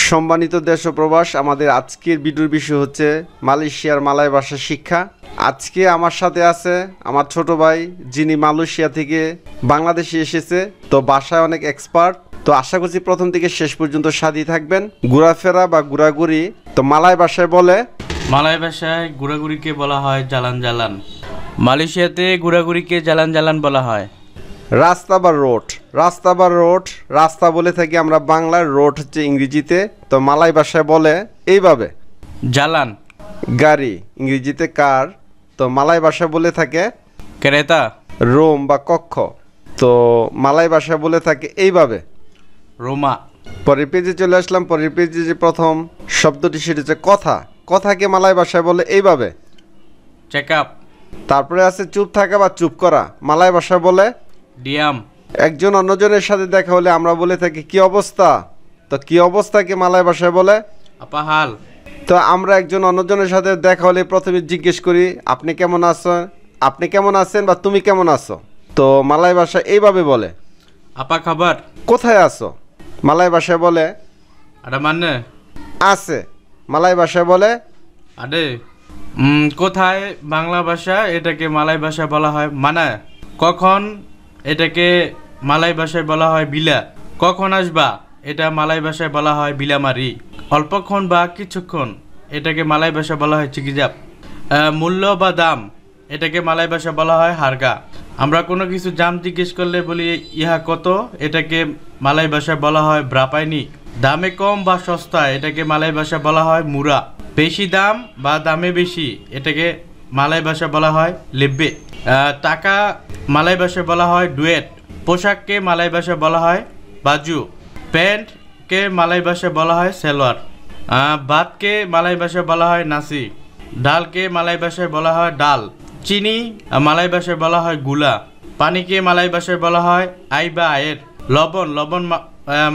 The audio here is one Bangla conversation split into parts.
সম্মানিত দেশ ও প্রবাস, আমাদের আজকের ভিডিওর বিষয় হচ্ছে মালয়েশিয়ার মালয় ভাষা শিক্ষা। আজকে আমার সাথে আছে আমার ছোট ভাই, যিনি মালয়েশিয়া থেকে বাংলাদেশে এসেছে, তো ভাষায় অনেক এক্সপার্ট। তো আশা করছি প্রথম থেকে শেষ পর্যন্ত সাথী থাকবেন। ঘোরাফেরা বা ঘোরাঘুরি তো মালয় ভাষায় বলে, মালয় ভাষায় ঘোরাঘুরিকে বলা হয় জালান জালান। মালয়েশিয়াতে ঘোরাঘুরিকে জালান জালান বলা হয়। রাস্তা বা রোড, রাস্তা বা রোড, রাস্তা বলে থাকি আমরা বাংলার, রোড হচ্ছে ইংরেজিতে। তো মালয় ভাষায় বলে এইভাবে, জালান। গাড়ি ইংরেজিতে কার, তো মালয় ভাষায় বলে থাকে ক্রেতা। রুম বা কক্ষ, তো মালয় ভাষায় বলে থাকে এইভাবে রোমা। পরের পেজে চলে আসলাম। পরের পেজে যে প্রথম শব্দটি সেটা হচ্ছে কথা। কথাকে মালয় ভাষায় বলে এইভাবে চেক আপ। তারপরে আছে চুপ থাকা বা চুপ করা, মালয় ভাষায় বলে ডিয়াম। একজন অন্যজনের সাথে দেখা হলে আমরা বলে থাকি কি অবস্থা, তো কি অবস্থাকে মালয় ভাষায় বলে আপাহাল। তো আমরা একজন অন্যজনের সাথে দেখা হলে প্রথমে জিজ্ঞেস করি আপনি কেমন আছেন, আপনি কেমন আছেন বা তুমি কেমন আছো, তো মালয় ভাষা এইভাবে বলে আপা খাবার। কোথায় আছো, মালয় ভাষায় বলে আরে মানে আছে, মালয় ভাষায় বলে আরে। কোথায় বাংলা ভাষা, এটাকে মালয় ভাষায় বলা হয় মানে। কখন, এটাকে মালয় ভাষায় বলা হয় বিলা। কখন আসবা, এটা মালয় ভাষায় বলা হয় বিলামারি। অল্পক্ষণ বা কিছুক্ষণ, এটাকে মালয় ভাষায় বলা হয় চিকিজাপ। মূল্য বা দাম, এটাকে মালয় ভাষায় বলা হয় হারগা। আমরা কোনো কিছু দাম জিজ্ঞেস করলে বলি ইহা কত, এটাকে মালয় ভাষায় বলা হয় ব্রাপাইনি। দামে কম বা সস্তা, এটাকে মালয় ভাষায় বলা হয় মুরা। বেশি দাম বা দামে বেশি, এটাকে মালয় ভাষায় বলা হয় লেব্বে। টাকা মালয় ভাষায় বলা হয় ডুয়েট। পোশাককে মালয় ভাষায় বলা হয় বাজু। প্যান্টকে মালয় ভাষায় বলা হয় সেলোয়ার। ভাতকে মালয় ভাষায় বলা হয় নাসি। ডালকে মালয় ভাষায় বলা হয় ডাল। চিনি মালয় ভাষায় বলা হয় গুলা। পানিকে মালয় ভাষায় বলা হয় আই বা আয়ের। লবণ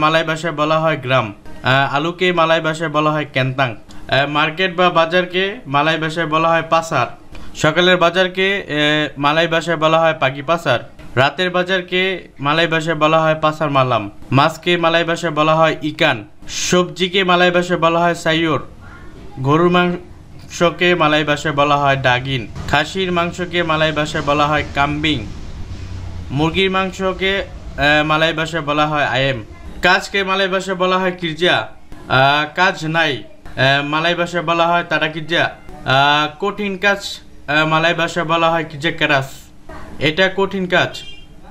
মালয় ভাষায় বলা হয় গ্রাম। আলুকে মালয় ভাষায় বলা হয় কেন্তাং। মার্কেট বা বাজারকে মালয় ভাষায় বলা হয় পাসার। সকালের বাজারকে মালয় ভাষায় বলা হয় পাগি পাসার। রাতের বাজারকে মালয় ভাষায় বলা হয় পাসার মালাম। মাছকে মালয় ভাষায় বলা হয় ইকান। সবজিকে মালয় ভাষায় বলা হয় সাইয়োর। গরুর মাংসকে মালয় ভাষায় বলা হয় ডাগিন। খাসির মাংসকে মালয় ভাষায় বলা হয় কাম্বিং। মুরগির মাংসকে মালয় ভাষায় বলা হয় আয়েম। কাজকে মালয় ভাষায় বলা হয় কিরজা। কাজ নাই মালয় ভাষায় বলা হয় তারা কিরজা। কঠিন কাজ মালয় ভাষায় বলা হয় কিরজা কেরাস। এটা কঠিন কাজ,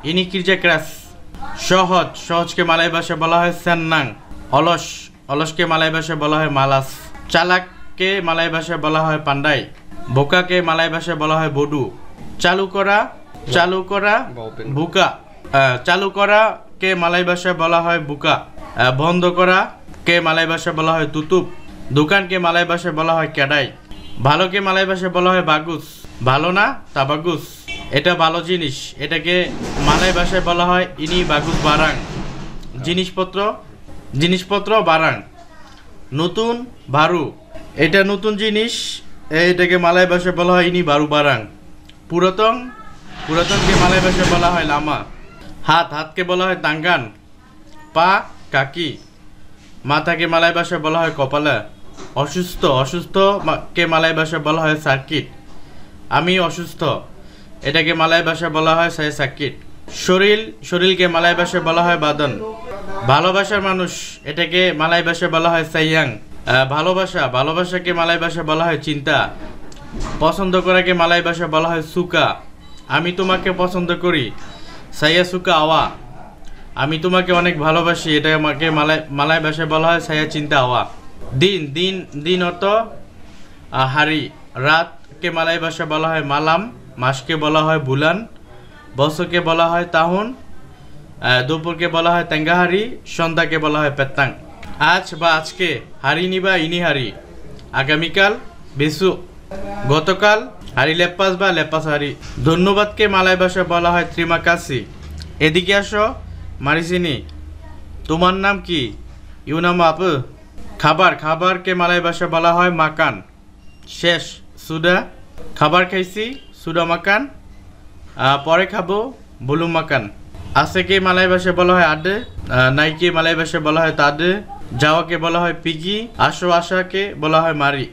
ইনি কিরজা কেরাস। সহজকে মালয় ভাষায় বলা হয় সেন্নাং। অলসকে মালয় ভাষায় বলা হয় মালাস। চালাককে মালয় ভাষায় বলা হয় পান্ডাই। বোকাকে মালয় ভাষায় বলা হয় বডু। চালু করা বুকা। চালু করা কে মালয় ভাষায় বলা হয় বুকা। বন্ধ করা কে মালয় ভাষায় বলা হয় তুতুপ। দোকানকে মালয় ভাষায় বলা হয় ক্যাডাই। ভালোকে মালয় ভাষায় বলা হয় বাগুস। ভালো না তা বাগুস, এটা ভালো জিনিস, এটাকে মালয় ভাষায় বলা হয় ইনি বাগুস বারাং। জিনিসপত্র বারাং। নতুন বারু, এটা নতুন জিনিস, এটাকে মালয় ভাষায় বলা হয় ইনি বারু বারাং। পুরাতনকে মালয় ভাষায় বলা হয় লামা। হাতকে বলা হয় তাঙ্গান। পা কাকি। মাথাকে মালয় ভাষায় বলা হয় কপালা। অসুস্থ কে মালয় ভাষায় বলা হয় সার্কিট। আমি অসুস্থ, এটাকে মালয় ভাষায় বলা হয় সাই সার্কিট। শরীরকে মালয় ভাষায় বলা হয় বাদন। ভালোবাসার মানুষ, এটাকে মালয় ভাষায় বলা হয় সাইয়াং। ভালোবাসাকে মালয় ভাষায় বলা হয় চিন্তা। পছন্দ করাকে মালয় ভাষায় বলা হয় সুকা। আমি তোমাকে পছন্দ করি, সাইয়া সুকা আওয়া। আমি তোমাকে অনেক ভালোবাসি, এটা আমাকে মালয় ভাষায় বলা হয় সাইয়া চিন্তা আওয়া। দিন অর্থ হারি। রাতকে মালয় ভাষায় বলা হয় মালাম। মাসকে বলা হয় বুলান। বছরকে বলা হয় তাহুন। দুপুরকে বলা হয় তেঙ্গাহারি। সন্ধ্যাকে বলা হয় পেত্তাং। আজ বা আজকে, হারিনি বা ইনি হারি। আগামীকাল বেসু। গতকাল হারি লেপ্পাস বা লেপ্পাস হারি। ধন্যবাদকে মালয় ভাষায় বলা হয় ত্রিমা কাসি। এদিকে আসো মারিসিনি। তোমার নাম কি, ইউ নাম আপ। খাবারকে মালয় ভাষায় বলা হয় মাকান। শেষ সুদা। খাবার খাইছি সুদা মাকান। পরে খাবো বুলু মাকান। আছেকে মালয় ভাষায় বলা হয় আডে। নাইকে মালয় ভাষায় বলা হয় তাডে। যাওয়াকে বলা হয় পিগি, আসো আসাকে বলা হয় মারি।